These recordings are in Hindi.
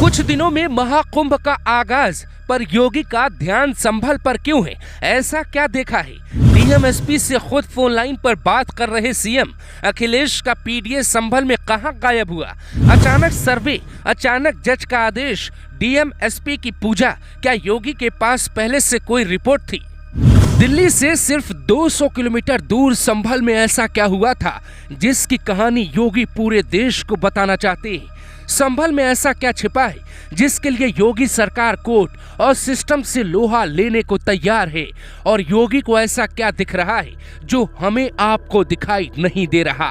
कुछ दिनों में महाकुंभ का आगाज, पर योगी का ध्यान संभल पर क्यों है? ऐसा क्या देखा है? डीएम एसपी से खुद फोन लाइन पर बात कर रहे सीएम। अखिलेश का पीडीए संभल में कहां गायब हुआ? अचानक सर्वे, अचानक जज का आदेश, डीएम एसपी की पूजा। क्या योगी के पास पहले से कोई रिपोर्ट थी? दिल्ली से सिर्फ 200 किलोमीटर दूर संभल में ऐसा क्या हुआ था जिसकी कहानी योगी पूरे देश को बताना चाहते हैं? संभल में ऐसा क्या छिपा है जिसके लिए योगी सरकार कोर्ट और सिस्टम से लोहा लेने को तैयार है? और योगी को ऐसा क्या दिख रहा है जो हमें आपको दिखाई नहीं दे रहा?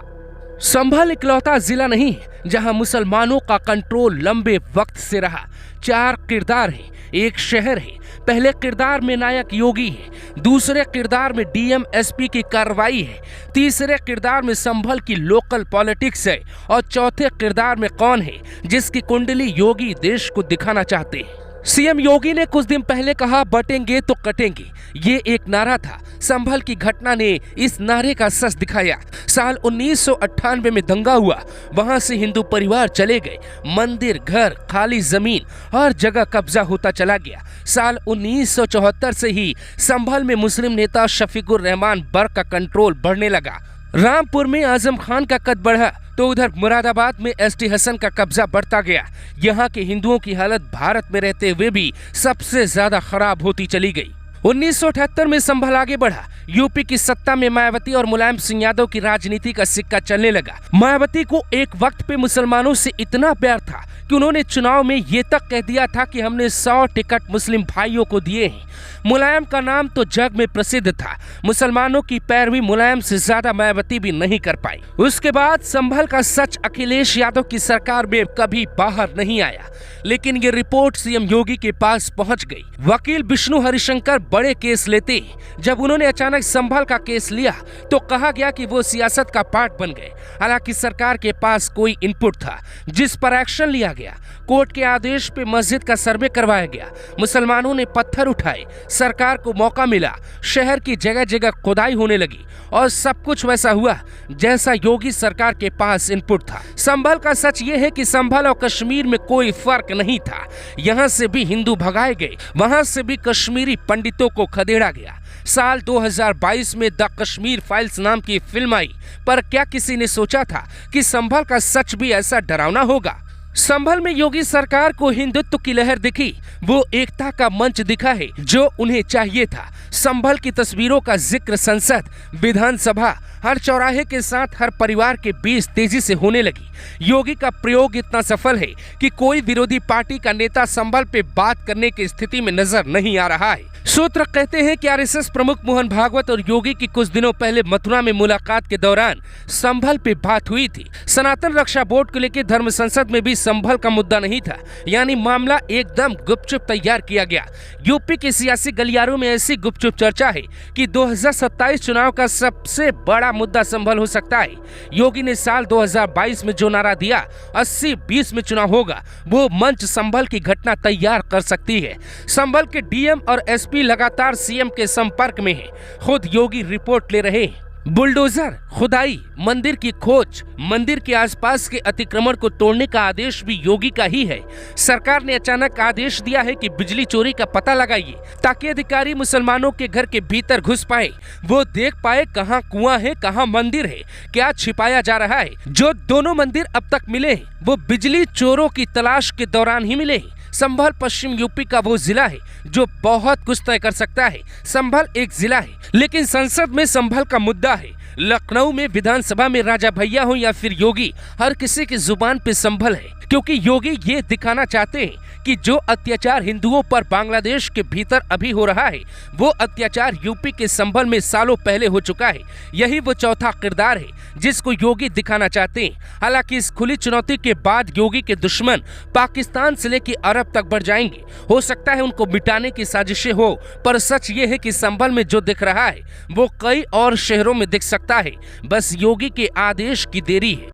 संभल इकलौता जिला नहीं जहां मुसलमानों का कंट्रोल लंबे वक्त से रहा। 4 किरदार हैं, एक शहर है। पहले किरदार में नायक योगी है, दूसरे किरदार में डीएम एसपी की कार्रवाई है, तीसरे किरदार में संभल की लोकल पॉलिटिक्स है और चौथे किरदार में कौन है जिसकी कुंडली योगी देश को दिखाना चाहते हैं। सीएम योगी ने कुछ दिन पहले कहा, बटेंगे तो कटेंगे। ये एक नारा था। संभल की घटना ने इस नारे का सच दिखाया। साल 1998 में दंगा हुआ, वहां से हिंदू परिवार चले गए। मंदिर, घर, खाली जमीन, हर जगह कब्जा होता चला गया। साल 1974 से ही संभल में मुस्लिम नेता शफीकुर रहमान बर्क का कंट्रोल बढ़ने लगा। रामपुर में आजम खान का कद बढ़ा तो उधर मुरादाबाद में एसटी हसन का कब्जा बढ़ता गया। यहाँ के हिंदुओं की हालत भारत में रहते हुए भी सबसे ज्यादा खराब होती चली गई। 1978 में संभल आगे बढ़ा। यूपी की सत्ता में मायावती और मुलायम सिंह यादव की राजनीति का सिक्का चलने लगा। मायावती को एक वक्त पे मुसलमानों से इतना प्यार था कि उन्होंने चुनाव में ये तक कह दिया था कि हमने 100 टिकट मुस्लिम भाइयों को दिए हैं। मुलायम का नाम तो जग में प्रसिद्ध था। मुसलमानों की पैरवी मुलायम से ज्यादा मायावती भी नहीं कर पाई। उसके बाद संभल का सच अखिलेश यादव की सरकार में कभी बाहर नहीं आया, लेकिन ये रिपोर्ट सीएम योगी के पास पहुंच गई। वकील विष्णु हरिशंकर बड़े केस लेते हैं। जब उन्होंने अचानक संभल का केस लिया तो कहा गया कि वो सियासत का पार्ट बन गए। हालांकि सरकार के पास कोई इनपुट था जिस पर एक्शन लिया गया। कोर्ट के आदेश पे मस्जिद का सर्वे करवाया गया। मुसलमानों ने पत्थर उठाए, सरकार को मौका मिला, शहर की जगह जगह खुदाई होने लगी और सब कुछ वैसा हुआ जैसा योगी सरकार के पास इनपुट था। संभल का सच ये है कि संभल और कश्मीर में कोई फर्क नहीं था। यहाँ से भी हिंदू भगाए गए, वहां से भी कश्मीरी पंडितों को खदेड़ा गया। साल 2022 में द कश्मीर फाइल्स नाम की फिल्म आई, पर क्या किसी ने सोचा था कि संभल का सच भी ऐसा डरावना होगा? संभल में योगी सरकार को हिंदुत्व की लहर दिखी, वो एकता का मंच दिखा है जो उन्हें चाहिए था। संभल की तस्वीरों का जिक्र संसद, विधानसभा, हर चौराहे के साथ हर परिवार के बीच तेजी से होने लगी। योगी का प्रयोग इतना सफल है कि कोई विरोधी पार्टी का नेता संभल पे बात करने की स्थिति में नजर नहीं आ रहा है। सूत्र कहते हैं कि आरएसएस प्रमुख मोहन भागवत और योगी की कुछ दिनों पहले मथुरा में मुलाकात के दौरान संभल पे बात हुई थी। सनातन रक्षा बोर्ड को लेकर धर्म संसद में भी संभल का मुद्दा नहीं था, यानी मामला एकदम गुपचुप तैयार किया गया। यूपी के सियासी गलियारों में ऐसी गुपचुप चर्चा है कि 2027 चुनाव का सबसे बड़ा मुद्दा संभल हो सकता है। योगी ने साल 2022 में जो नारा दिया 80-20 में चुनाव होगा, वो मंच संभल की घटना तैयार कर सकती है। संभल के डीएम और एसपी लगातार सीएम के संपर्क में है। खुद योगी रिपोर्ट ले रहे हैं। बुलडोजर, खुदाई, मंदिर की खोज, मंदिर के आसपास के अतिक्रमण को तोड़ने का आदेश भी योगी का ही है। सरकार ने अचानक आदेश दिया है कि बिजली चोरी का पता लगाइए ताकि अधिकारी मुसलमानों के घर के भीतर घुस पाए, वो देख पाए कहाँ कुआं है, कहाँ मंदिर है, क्या छिपाया जा रहा है। जो दोनों मंदिर अब तक मिले हैं वो बिजली चोरों की तलाश के दौरान ही मिले हैं। संभल पश्चिम यूपी का वो जिला है जो बहुत कुछ तय कर सकता है। संभल एक जिला है, लेकिन संसद में संभल का मुद्दा है। लखनऊ में विधानसभा में राजा भैया हो या फिर योगी, हर किसी की जुबान पे संभल है, क्योंकि योगी ये दिखाना चाहते हैं कि जो अत्याचार हिंदुओं पर बांग्लादेश के भीतर अभी हो रहा है, वो अत्याचार यूपी के संभल में सालों पहले हो चुका है। यही वो चौथा किरदार है जिसको योगी दिखाना चाहते हैं। हालांकि इस खुली चुनौती के बाद योगी के दुश्मन पाकिस्तान से लेकर अरब तक बढ़ जाएंगे। हो सकता है उनको मिटाने की साजिशें हो, पर सच ये है कि संभल में जो दिख रहा है वो कई और शहरों में दिख सकता है। बस योगी के आदेश की देरी है।